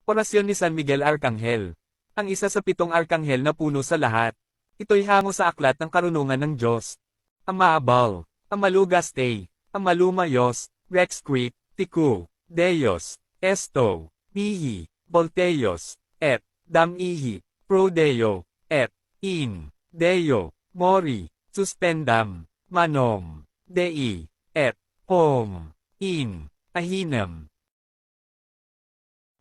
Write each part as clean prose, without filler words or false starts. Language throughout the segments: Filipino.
Orasyon ni San Miguel Arcangel. Ang isa sa 7 arkanghel na puno sa lahat. Ito'y hango sa aklat ng karunungan ng Diyos. Amaabal, Amalugaste, Amalumayos, Rexquit, Tiku, Deos, Esto, Mihi, Volteos, et Damihi, Prodeo, et In, Deo, Mori, Suspendam, Manom, Dei, et Hom, In, Ahinem.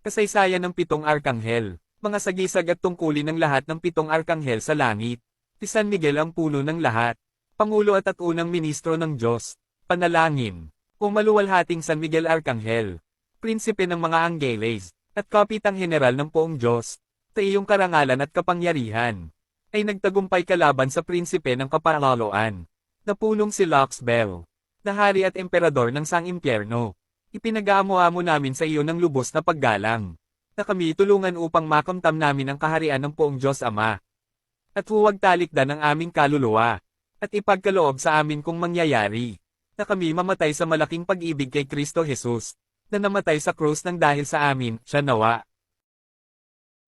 Kasaysayan ng 7 arkanghel, mga sagisag at tungkulin ng lahat ng 7 arkanghel sa langit. Si San Miguel ang puno ng lahat, Pangulo at unang ministro ng Diyos. Panalangin. O maluwalhating San Miguel Arcangel, prinsipe ng mga anggeles, at kapitang general ng poong Diyos, sa iyong karangalan at kapangyarihan, ay nagtagumpay kalaban sa prinsipe ng kapahaloan, na punong si Luxbel, na hari at emperador ng sang-impyerno. Ipinag-aamo-amo namin sa iyo ng lubos na paggalang, na kami tulungan upang makamtam namin ang kaharian ng poong Diyos Ama. At huwag talikdan ang aming kaluluwa, at ipagkaloob sa amin kung mangyayari, na kami mamatay sa malaking pag-ibig kay Kristo Jesus, na namatay sa krus ng dahil sa amin, siya nawa.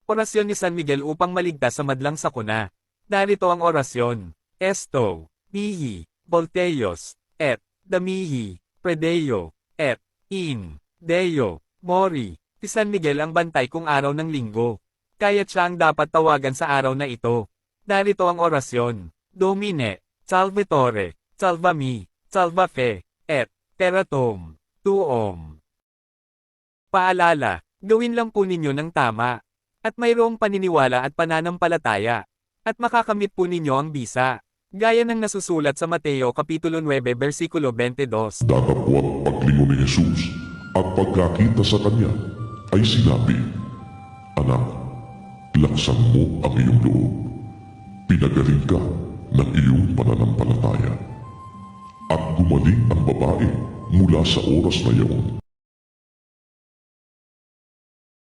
Orasyon ni San Miguel upang maligtas sa madlang sakuna. Narito ang orasyon. Esto, Mihi, Volteos, et Damihi, Predeo, et In, Deo, Mori. Si San Miguel ang bantay kung araw ng linggo. Kaya't siya ang dapat tawagan sa araw na ito. Narito ang orasyon. Domine, Salvatore, Salvami, Salva Fe, et Teratom, Tuom. Paalala, gawin lang po ninyo ng tama, at mayroong paniniwala at pananampalataya, at makakamit po ninyo ang bisa, gaya ng nasusulat sa Mateo Kapitulo 9 versikulo 22. Datapwat paglingon ni Jesus, at pagkakita sa kanya, ay sinabi, Anak, laksan mo ang iyong loob. Pinagaling ka ng iyong pananampalataya. At gumaling ang babae mula sa oras na iyon.